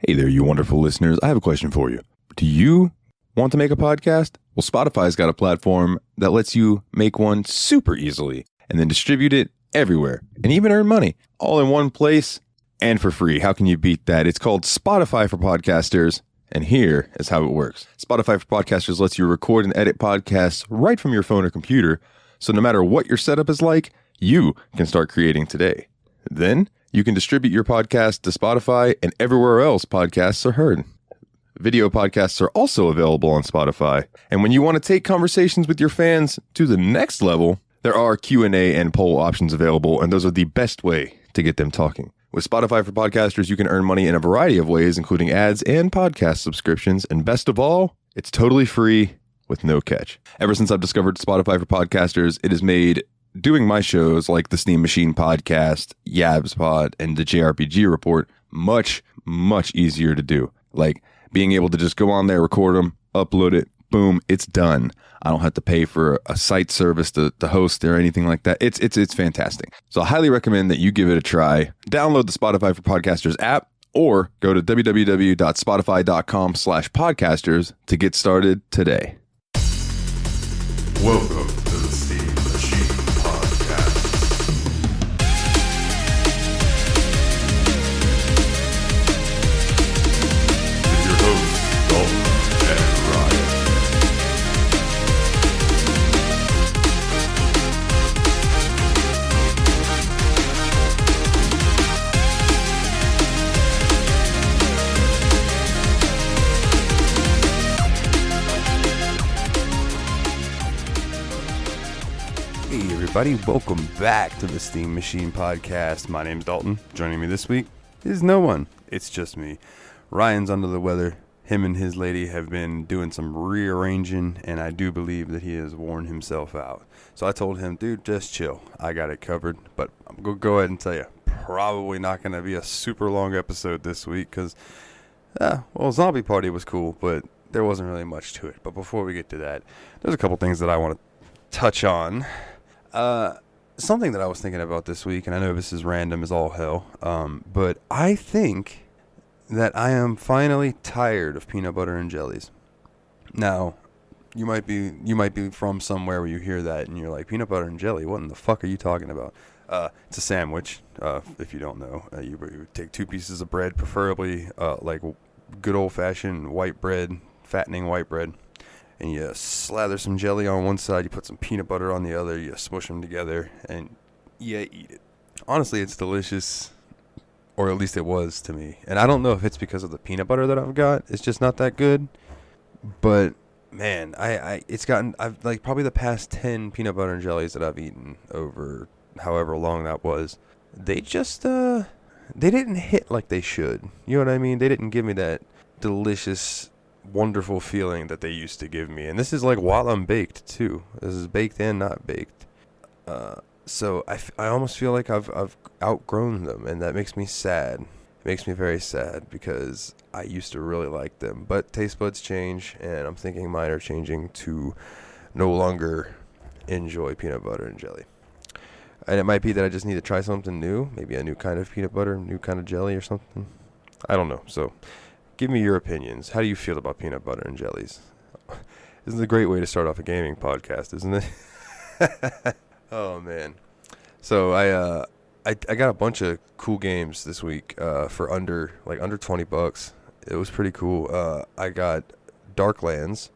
Hey there, you wonderful listeners. I have a question for you. Do you want to make a podcast? Well, Spotify's got a platform that lets you make one super easily and then distribute it everywhere and even earn money all in one place and for free. How can you beat that? It's called Spotify for Podcasters, and here is how it works. Spotify for Podcasters lets you record and edit podcasts right from your phone or computer, so no matter what your setup is like, you can start creating today. Then you can distribute your podcast to Spotify and everywhere else podcasts are heard. Video podcasts are also available on Spotify. And when you want to take conversations with your fans to the next level, there are Q&A and poll options available, and those are the best way to get them talking. With Spotify for Podcasters, you can earn money in a variety of ways, including ads and podcast subscriptions. And best of all, it's totally free with no catch. Ever since I've discovered Spotify for Podcasters, it has made doing my shows like the Steam Machine Podcast, Yabs Pod, and the JRPG Report much, much easier to do. Like being able to just go on there, record them, upload it, boom, it's done. I don't have to pay for a site service to host or anything like that. It's fantastic. So I highly recommend that you give it a try. Download the Spotify for Podcasters app or go to www.spotify.com/podcasters to get started today. Welcome to the Steam Machine Podcast. With your hosts, Dalton and Ryan. Hey everybody, welcome back to the Steam Machine Podcast. My name's Dalton. Joining me this week is no one. It's just me. Ryan's under the weather. Him and his lady have been doing some rearranging, and I do believe that he has worn himself out. So I told him, dude, just chill. I got it covered. But I'm going to go ahead and tell you, probably not going to be a super long episode this week because, Zombie Party was cool, but there wasn't really much to it. But before we get to that, there's a couple things that I want to touch on. Something that I was thinking about this week, and I know this is random as all hell, but I think that I am finally tired of peanut butter and jellies. Now, you might be from somewhere where you hear that and you're like, peanut butter and jelly, what in the fuck are you talking about? It's a sandwich. If you don't know, you would take two pieces of bread, preferably like good old-fashioned white bread, fattening white bread. And you slather some jelly on one side, you put some peanut butter on the other, you smush them together, and you eat it. Honestly, it's delicious, or at least it was to me. And I don't know if it's because of the peanut butter that I've got. It's just not that good. But, man, I've like probably the past 10 peanut butter and jellies that I've eaten over however long that was. They just, they didn't hit like they should. You know what I mean? They didn't give me that delicious, wonderful feeling that they used to give me. And this is like while I'm baked too. This is baked and not baked. So I almost feel like I've outgrown them, and that makes me sad. It makes me very sad because I used to really like them. But taste buds change, and I'm thinking mine are changing to no longer enjoy peanut butter and jelly. And it might be that I just need to try something new, maybe a new kind of peanut butter, new kind of jelly or something. I don't know. So give me your opinions. How do you feel about peanut butter and jellies? This is a great way to start off a gaming podcast, isn't it? Oh, man. So I got a bunch of cool games this week for under $20. It was pretty cool. I got Darklands,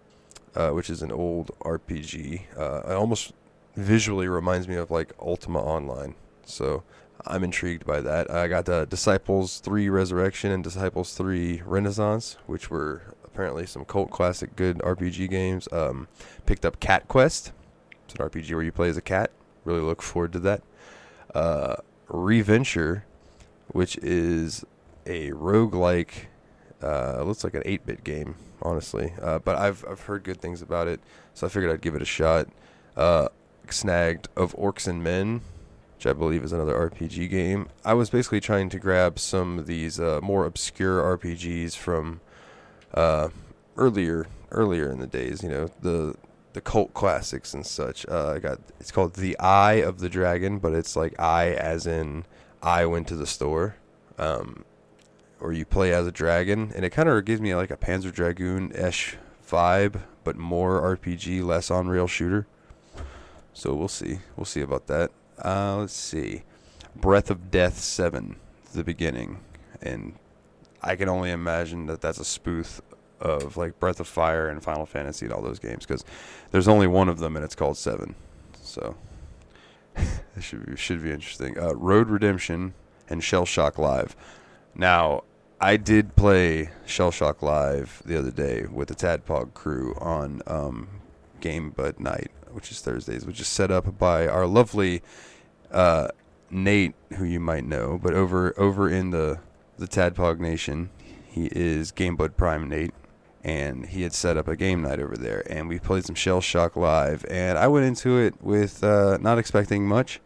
which is an old RPG. It almost visually reminds me of like Ultima Online. So I'm intrigued by that. I got Disciples 3 Resurrection and Disciples 3 Renaissance, which were apparently some cult classic good RPG games. Picked up Cat Quest. It's an RPG where you play as a cat. Really look forward to that. Reventure, which is a roguelike, looks like an 8-bit game, honestly. But I've heard good things about it, so I figured I'd give it a shot. Snagged Of Orcs and Men, which I believe is another RPG game. I was basically trying to grab some of these more obscure RPGs from earlier in the days, you know, the cult classics and such. It's called The Eye of the Dragon, but it's like I as in I went to the store, or you play as a dragon, and it kind of gives me like a Panzer Dragoon-ish vibe, but more RPG, less on rail shooter. So we'll see about that. Let's see, Breath of Death 7, the beginning, and I can only imagine that that's a spoof of like Breath of Fire and Final Fantasy and all those games, because there's only one of them and it's called 7. So it should be interesting. Road Redemption and Shell Shock Live. Now, I did play Shell Shock Live the other day with the Tadpog crew on Game Bud Night, which is Thursdays, which is set up by our lovely Nate, who you might know, but over in the Tadpog Nation, he is Game Bud Prime Nate, and he had set up a game night over there, and we played some Shell Shock Live, and I went into it with not expecting much.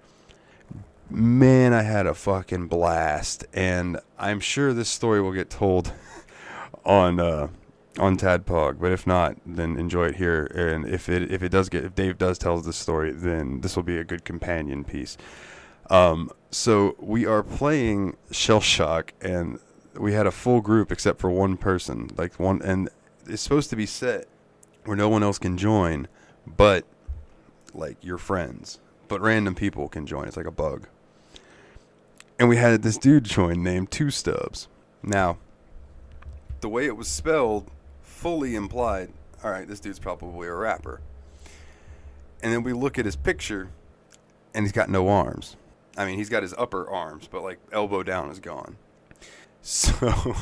Man, I had a fucking blast, and I'm sure this story will get told on Tadpog, but if not, then enjoy it here. And if Dave does tell this story, then this will be a good companion piece. So we are playing Shell Shock, and we had a full group except for one person, and it's supposed to be set where no one else can join, but like your friends, but random people can join. It's like a bug. And we had this dude join named Two Stubs. Now, the way it was spelled fully implied, all right, this dude's probably a rapper. And then we look at his picture, and he's got no arms. I mean, he's got his upper arms, but like elbow down is gone. So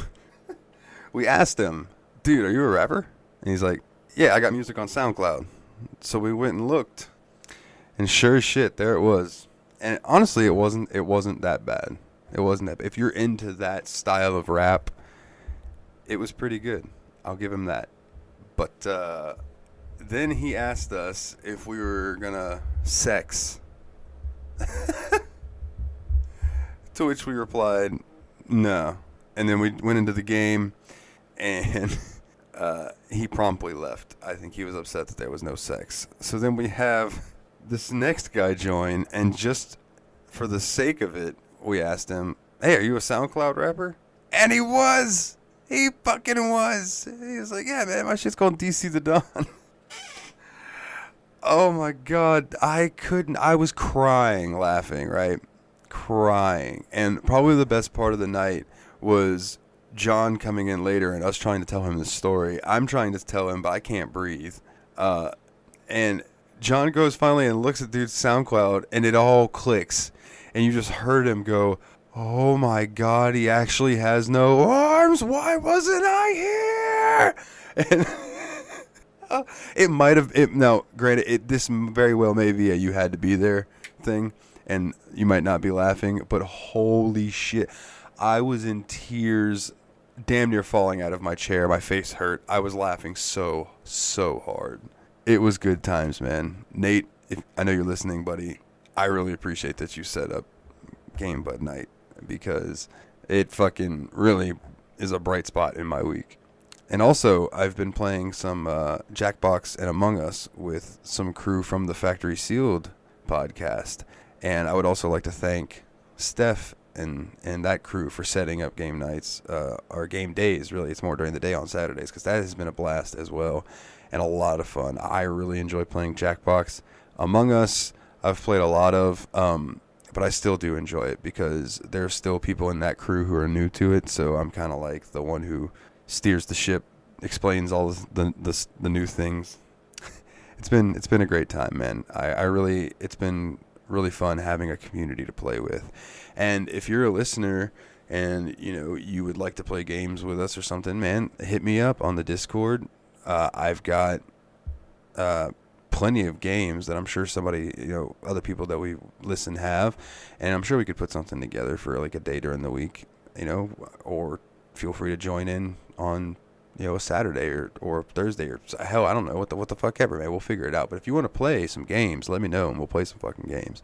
we asked him, dude, are you a rapper? And he's like, yeah, I got music on SoundCloud. So we went and looked, and sure as shit, there it was. And honestly, it wasn't that bad. It wasn't that bad. If you're into that style of rap, it was pretty good. I'll give him that. But then he asked us if we were gonna sex. To which we replied, no. And then we went into the game, and he promptly left. I think he was upset that there was no sex. So then we have this next guy join, and just for the sake of it, we asked him, hey, are you a SoundCloud rapper? And he was! He fucking was! He was like, yeah, man, my shit's called DC the Don. Oh my god, I was crying laughing, right? Crying. And probably the best part of the night was John coming in later and us trying to tell him the story. I'm trying to tell him, but I can't breathe. And John goes finally and looks at dude's SoundCloud, and it all clicks. And you just heard him go, oh my god, he actually has no arms. Why wasn't I here? And it might have, now, granted, this very well may be a you had to be there thing, and you might not be laughing, but holy shit. I was in tears, damn near falling out of my chair. My face hurt. I was laughing so hard. It was good times, man. Nate, I know you're listening, buddy. I really appreciate that you set up Game Bud Night, because it fucking really is a bright spot in my week. And also, I've been playing some Jackbox and Among Us with some crew from the Factory Sealed podcast. And I would also like to thank Steph and that crew for setting up game nights, or game days, really. It's more during the day on Saturdays, because that has been a blast as well, and a lot of fun. I really enjoy playing Jackbox. Among Us, I've played a lot of, but I still do enjoy it, because there's still people in that crew who are new to it, so I'm kind of like the one who steers the ship, explains all the new things. It's been a great time, man. It's been really fun having a community to play with. And if you're a listener and you would like to play games with us or something, man, hit me up on the Discord. I've got plenty of games that I'm sure somebody, other people that we listen have, and I'm sure we could put something together for like a day during the week, or feel free to join in on a Saturday or Thursday, or hell, I don't know, what the fuck ever, man. We'll figure it out. But if you want to play some games, let me know and we'll play some fucking games.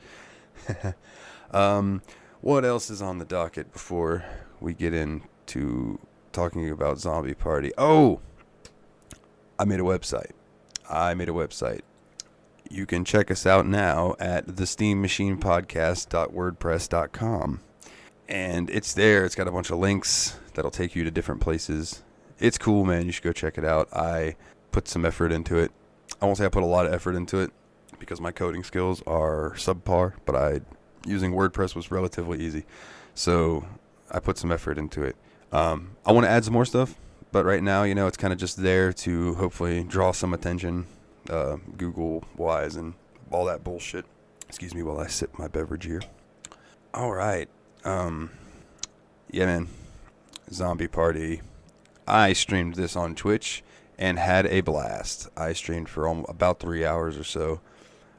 What else is on the docket before we get into talking about Zombie Party? Oh, I made a website. You can check us out now at thesteammachinepodcast.wordpress.com. And it's there. It's got a bunch of links that'll take you to different places. It's cool, man. You should go check it out. I put some effort into it. I won't say I put a lot of effort into it because my coding skills are subpar, but using WordPress was relatively easy. So I put some effort into it. I want to add some more stuff, but right now, it's kind of just there to hopefully draw some attention, Google-wise and all that bullshit. Excuse me while I sip my beverage here. All right. Yeah, man. Zombie Party. I streamed this on Twitch and had a blast. I streamed for about 3 hours or so.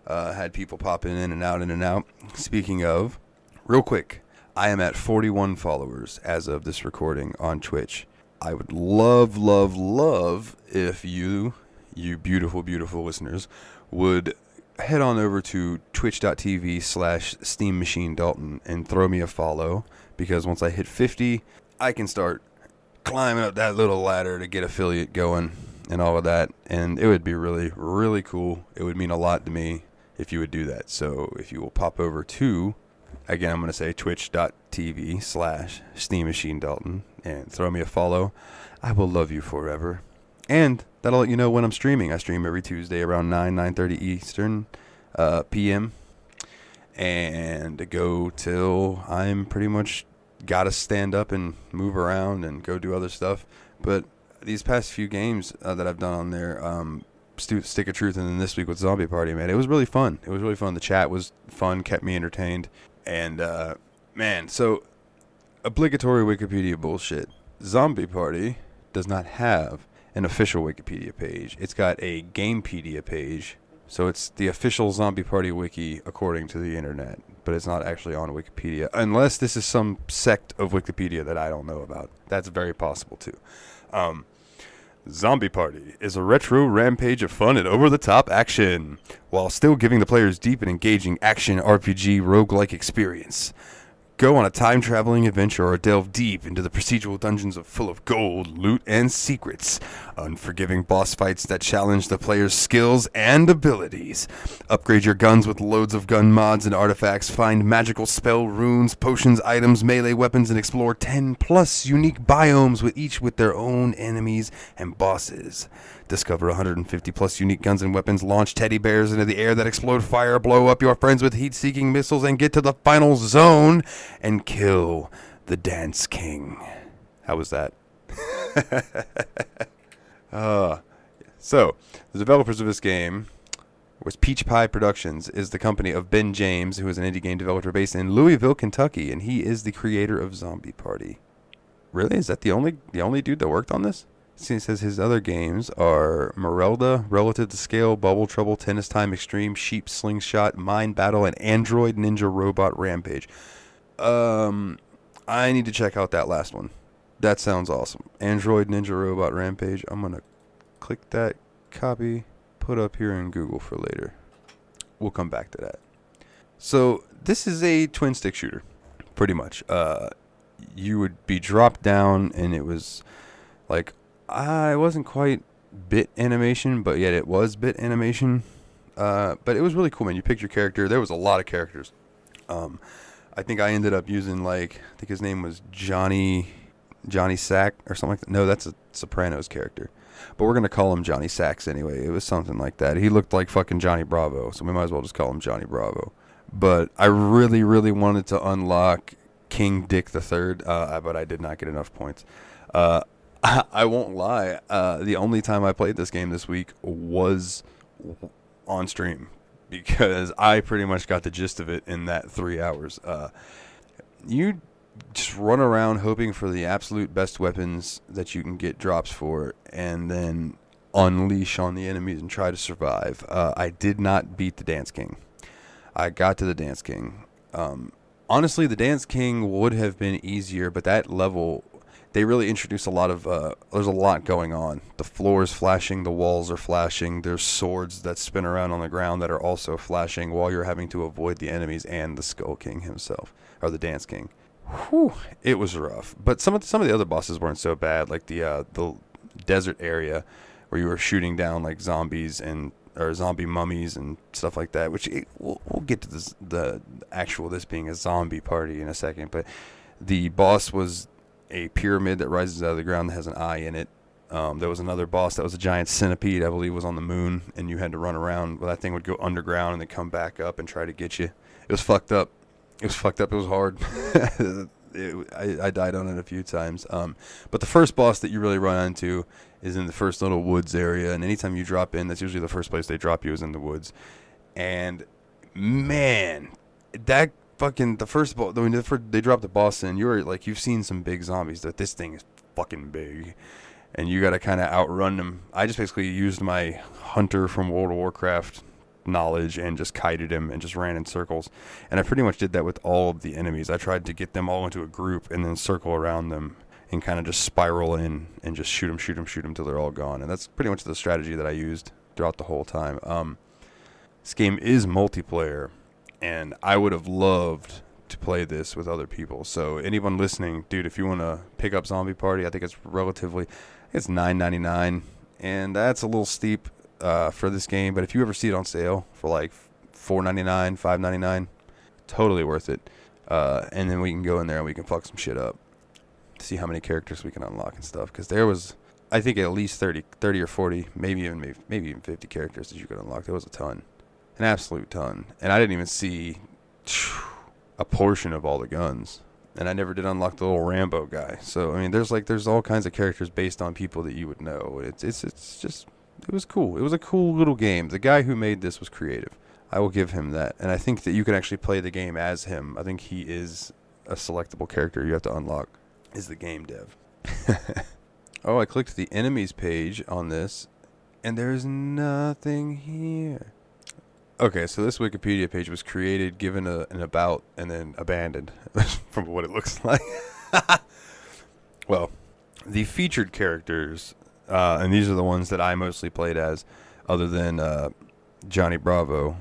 Had people popping in and out, in and out. Speaking of, real quick, I am at 41 followers as of this recording on Twitch. I would love if you beautiful, beautiful listeners would head on over to twitch.tv/SteamMachineDalton and throw me a follow, because once I hit 50, I can start climbing up that little ladder to get affiliate going and all of that, and it would be really, really cool. It would mean a lot to me if you would do that. So if you will pop over to, again, I'm going to say twitch.tv/SteamMachineDalton and throw me a follow, I will love you forever. And that'll let you know when I'm streaming. I stream every Tuesday around 9:30 Eastern p.m. and go till I'm pretty much got to stand up and move around and go do other stuff. But these past few games that I've done on there, Stick of Truth and then this week with Zombie Party, man, it was really fun. It was really fun. The chat was fun, kept me entertained. And, man, so obligatory Wikipedia bullshit. Zombie Party does not have an official Wikipedia page. It's got a Gamepedia page, so it's the official Zombie Party wiki according to the internet, but it's not actually on Wikipedia, unless this is some sect of Wikipedia that I don't know about. That's very possible too. Zombie Party is a retro rampage of fun and over-the-top action, while still giving the players deep and engaging action RPG roguelike experience. Go on a time-traveling adventure or delve deep into the procedural dungeons full of gold, loot, and secrets. Unforgiving boss fights that challenge the player's skills and abilities. Upgrade your guns with loads of gun mods and artifacts. Find magical spell runes, potions, items, melee weapons, and explore 10+ unique biomes, with each with their own enemies and bosses. Discover 150+ unique guns and weapons, launch teddy bears into the air that explode fire, blow up your friends with heat-seeking missiles, and get to the final zone and kill the Dance King. How was that? So, the developers of this game was Peach Pie Productions, is the company of Ben James, who is an indie game developer based in Louisville, Kentucky, and he is the creator of Zombie Party. Really? Is that the only dude that worked on this? It says his other games are Merelda, Relative to Scale, Bubble Trouble, Tennis Time Extreme, Sheep Slingshot, Mind Battle, and Android Ninja Robot Rampage. I need to check out that last one. That sounds awesome. Android Ninja Robot Rampage. I'm going to click that, copy, put up here in Google for later. We'll come back to that. So this is a twin stick shooter, pretty much. You would be dropped down, and it was like, it wasn't quite bit animation, but yet it was bit animation. But it was really cool, man. You picked your character. There was a lot of characters. I think I ended up using, I think his name was Johnny Sack or something like that. No, that's a Sopranos character. But we're going to call him Johnny Sacks anyway. It was something like that. He looked like fucking Johnny Bravo, so we might as well just call him Johnny Bravo. But I really, really wanted to unlock King Dick III, but I did not get enough points. I won't lie. The only time I played this game this week was on stream, because I pretty much got the gist of it in that 3 hours. You just run around hoping for the absolute best weapons that you can get drops for, and then unleash on the enemies and try to survive. I did not beat the Dance King. I got to the Dance King. Honestly, the Dance King would have been easier, but that level, they really introduce a lot of, there's a lot going on. The floor is flashing, the walls are flashing, there's swords that spin around on the ground that are also flashing while you're having to avoid the enemies and the Skull King himself, or the Dance King. Whew, it was rough. But some of the other bosses weren't so bad, like the desert area where you were shooting down like zombies or zombie mummies and stuff like that, which we'll get to this being a zombie party in a second. But the boss was a pyramid that rises out of the ground that has an eye in it. There was another boss that was a giant centipede, I believe was on the moon, and you had to run around. Well, that thing would go underground and then come back up and try to get you. It was fucked up. It was hard. I died on it a few times. But the first boss that you really run into is in the first little woods area, and anytime you drop in, that's usually the first place they drop you is in the woods. And man, that fucking the first boss, when they dropped the boss in, you're like, you've seen some big zombies. That this thing is fucking big, and you got to kind of outrun them. I just basically used my hunter from World of Warcraft knowledge and just kited him and just ran in circles, and I pretty much did that with all of the enemies. I tried to get them all into a group and then circle around them and kind of just spiral in and just shoot them till they're all gone. And that's pretty much the strategy that I used throughout the whole time. This game is multiplayer, and I would have loved to play this with other people. So anyone listening, dude, if you want to pick up Zombie Party, I think it's $9.99, and that's a little steep for this game, but if you ever see it on sale for like $4.99, $5.99, totally worth it. And then we can go in there and we can fuck some shit up to see how many characters we can unlock and stuff. Because there was, I think, at least 30 or 40, maybe even 50 characters that you could unlock. There was a ton, an absolute ton, and I didn't even see a portion of all the guns. And I never did unlock the little Rambo guy. So I mean, there's all kinds of characters based on people that you would know. It's just. It was cool. It was a cool little game. The guy who made this was creative. I will give him that. And I think that you can actually play the game as him. I think he is a selectable character you have to unlock, is the game dev. Oh, I clicked the enemies page on this, and there's nothing here. Okay, so this Wikipedia page was created, given an about, and then abandoned, from what it looks like. Well, the featured characters... and these are the ones that I mostly played as, other than Johnny Bravo.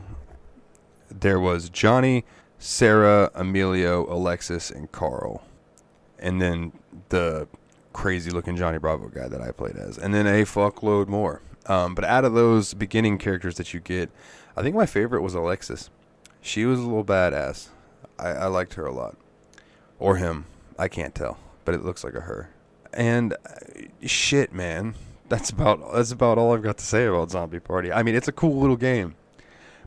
There was Johnny, Sarah, Emilio, Alexis, and Carl. And then the crazy-looking Johnny Bravo guy that I played as. And then a fuckload more. But out of those beginning characters that you get, I think my favorite was Alexis. She was a little badass. I liked her a lot. Or him. I can't tell. But it looks like a her. And shit, man, that's about all I've got to say about Zombie Party. I mean, it's a cool little game,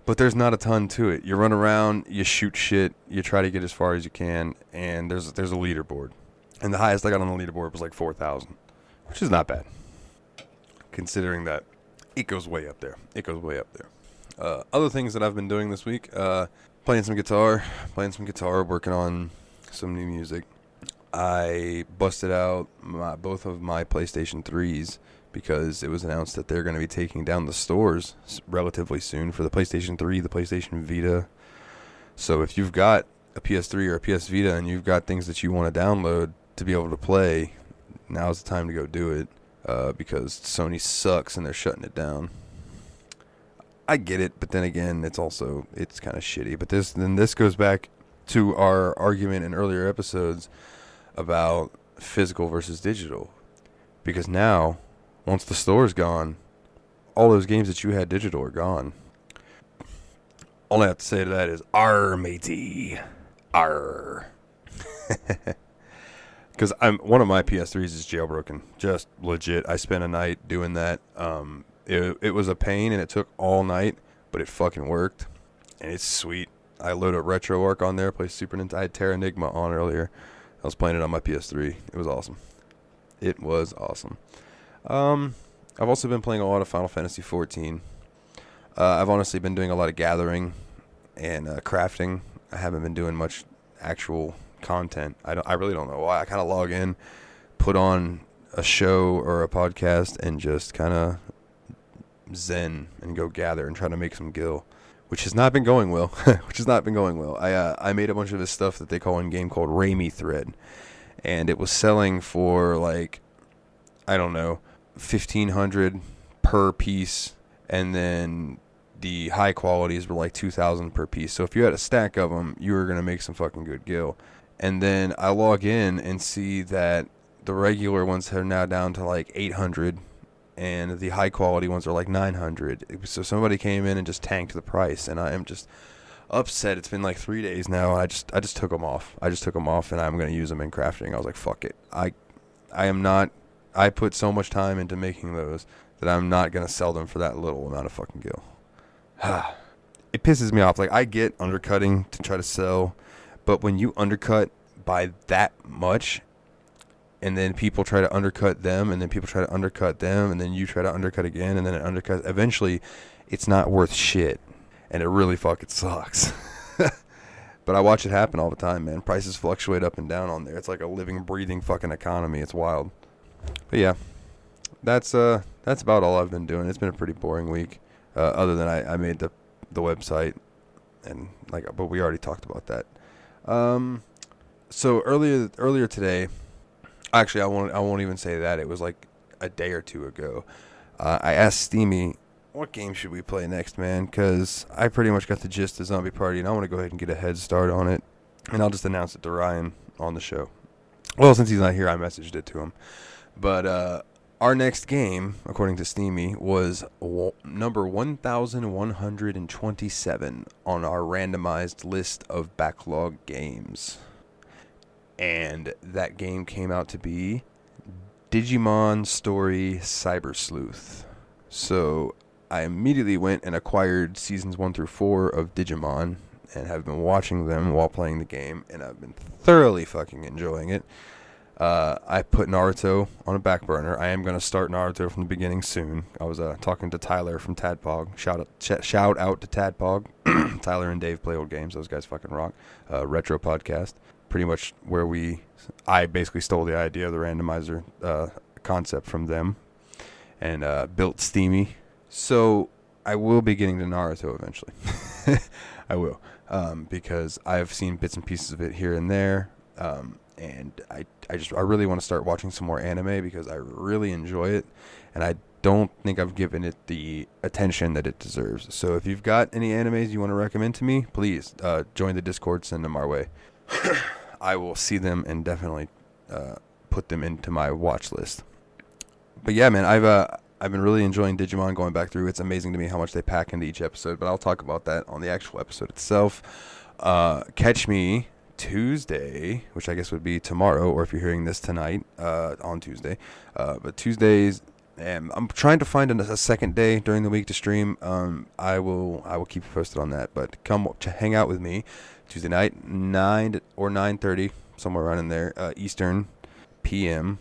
but there's not a ton to it. You run around, you shoot shit, you try to get as far as you can, and there's a leaderboard. And the highest I got on the leaderboard was like 4,000, which is not bad, considering that it goes way up there. Other things that I've been doing this week, playing some guitar, working on some new music. I busted out both of my PlayStation 3s because it was announced that they're going to be taking down the stores relatively soon for the PlayStation 3, the PlayStation Vita. So if you've got a PS3 or a PS Vita and you've got things that you want to download to be able to play, now's the time to go do it because Sony sucks and they're shutting it down. I get it, but then again, it's kind of shitty. But this goes back to our argument in earlier episodes about physical versus digital, because now once the store's gone, all those games that you had digital are gone. All I have to say to that is arr, matey, arr. Because one of my PS3s is jailbroken, just legit. I spent a night doing that. It was a pain and it took all night, but it fucking worked and it's sweet. I loaded RetroArch on there, played Super Nintendo. I had Terra Enigma on earlier. I was playing it on my PS3. It was awesome. I've also been playing a lot of Final Fantasy XIV. I've honestly been doing a lot of gathering and crafting. I haven't been doing much actual content. I really don't know why. I kind of log in, put on a show or a podcast, and just kind of zen and go gather and try to make some gil. Which has not been going well. I made a bunch of this stuff that they call in game called Raimi Thread, and it was selling for like, I don't know, $1,500 per piece, and then the high qualities were like $2,000 per piece. So if you had a stack of them, you were gonna make some fucking good gil. And then I log in and see that the regular ones are now down to like $800. And the high quality ones are like $900. So somebody came in and just tanked the price, and upset. It's been like 3 days now. I just took them off. And I'm gonna use them in crafting. I was like, fuck it. I am not. I put so much time into making those that I'm not gonna sell them for that little amount of fucking gil. It pisses me off. Like, I get undercutting to try to sell, but when you undercut by that much, and then people try to undercut them, and then people try to undercut them, and then you try to undercut again, and then it undercuts, eventually it's not worth shit, and it really fucking sucks. But I watch it happen all the time, man. Prices fluctuate up and down on there. It's like a living, breathing fucking economy. It's wild. But yeah, that's about all I've been doing. It's been a pretty boring week, other than I made the website, and but we already talked about that. So earlier today, actually I won't even say that. It was like a day or two ago. I asked Steamy, what game should we play next, man? Because I pretty much got the gist of Zombie Party, and I want to go ahead and get a head start on it. And I'll just announce it to Ryan on the show. Well, since he's not here, I messaged it to him. But our next game, according to Steamy, was number 1,127 on our randomized list of backlog games. And that game came out to be Digimon Story Cyber Sleuth. So I immediately went and acquired seasons 1 through 4 of Digimon and have been watching them while playing the game, and I've been thoroughly fucking enjoying it. I put Naruto on a back burner. I am going to start Naruto from the beginning soon. I was talking to Tyler from Tadpog. Shout out to Tadpog. Tyler and Dave play old games. Those guys fucking rock. Retro podcast. Pretty much where I basically stole the idea of the randomizer concept from them and built Steamy. So I will be getting to Naruto eventually. I will. Because I've seen bits and pieces of it here and there. And I really want to start watching some more anime because I really enjoy it, and I don't think I've given it the attention that it deserves. So if you've got any animes you want to recommend to me, please join the Discord, send them our way. I will see them and definitely put them into my watch list. But yeah, man, I've been really enjoying Digimon going back through. It's amazing to me how much they pack into each episode, but I'll talk about that on the actual episode itself. Catch me Tuesday, which I guess would be tomorrow, or if you're hearing this tonight, on Tuesday. But Tuesdays, I'm trying to find a second day during the week to stream. I will keep you posted on that. But come hang out with me Tuesday night, 9 or 9:30, somewhere around in there, Eastern PM,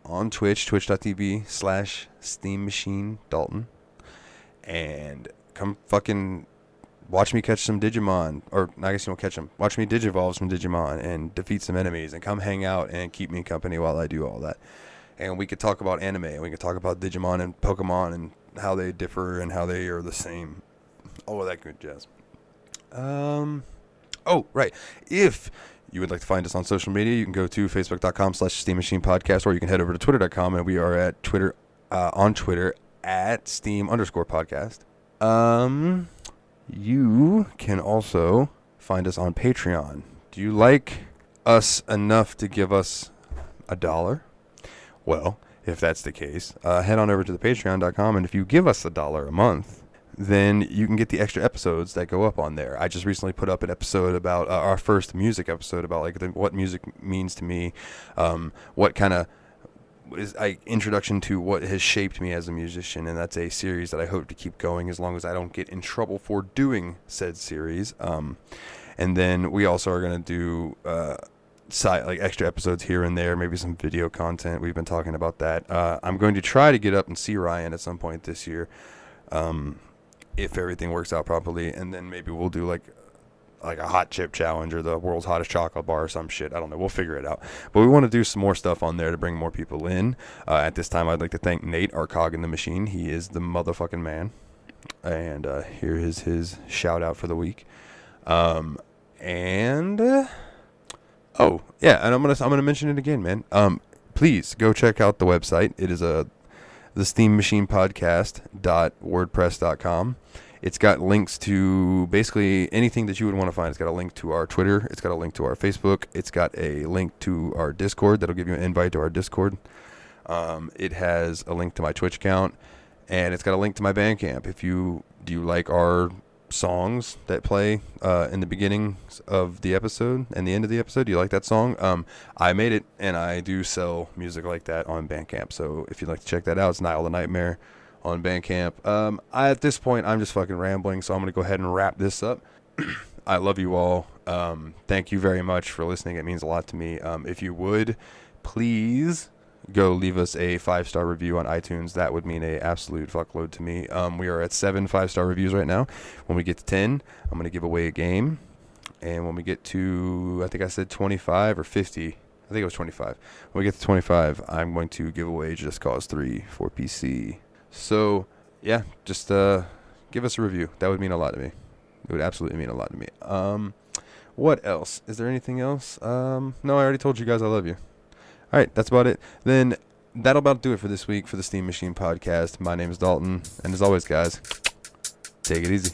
on Twitch, twitch.tv/SteamMachineDalton, and come fucking watch me catch some Digimon, or I guess you won't catch them. Watch me Digivolve some Digimon and defeat some enemies, and come hang out and keep me company while I do all that. And we could talk about anime, and we could talk about Digimon and Pokemon and how they differ and how they are the same. All of that good jazz. Oh, right. If you would like to find us on social media, you can go to facebook.com/SteamMachinePodcast, or you can head over to twitter.com, and we are at Twitter, on Twitter at Steam_podcast. You can also find us on Patreon. Do you like us enough to give us $1? Well, if that's the case, head on over to the patreon.com, and if you give us $1 a month, then you can get the extra episodes that go up on there. I just recently put up an episode about our first music episode about what music means to me, what kind of is introduction to what has shaped me as a musician, and that's a series that I hope to keep going as long as I don't get in trouble for doing said series. And then we also are going to do extra episodes here and there, maybe some video content. We've been talking about that. I'm going to try to get up and see Ryan at some point this year, if everything works out properly, and then maybe we'll do like a hot chip challenge or the world's hottest chocolate bar or some shit. I don't know. We'll figure it out. But we want to do some more stuff on there to bring more people in. At this time, I'd like to thank Nate, our cog in the machine. He is the motherfucking man. And here is his shout out for the week. Oh yeah, and I'm gonna mention it again, man. Please go check out the website. It is the steammachinepodcast.wordpress.com. It's got links to basically anything that you would want to find. It's got a link to our Twitter. It's got a link to our Facebook. It's got a link to our Discord. That'll give you an invite to our Discord. It has a link to my Twitch account, and it's got a link to my Bandcamp. Do you like our songs that play in the beginning of the episode and the end of the episode. Do you like that song? I made it, and I do sell music like that on Bandcamp. So if you'd like to check that out, it's Nile the Nightmare on Bandcamp. At this point, I'm just fucking rambling, so I'm going to go ahead and wrap this up. I love you all. Thank you very much for listening. It means a lot to me. If you would, please go leave us a 5-star review on iTunes. That would mean a absolute fuckload to me. We are at 7 5-star reviews right now. When we get to 10, I'm going to give away a game. And when we get to, I think I said 25 or 50. I think it was 25. When we get to 25, I'm going to give away Just Cause 3 for PC. So, yeah, just give us a review. That would mean a lot to me. It would absolutely mean a lot to me. What else? Is there anything else? No, I already told you guys I love you. All right, that's about it. Then that'll about do it for this week for the Steam Machine Podcast. My name is Dalton, and as always, guys, take it easy.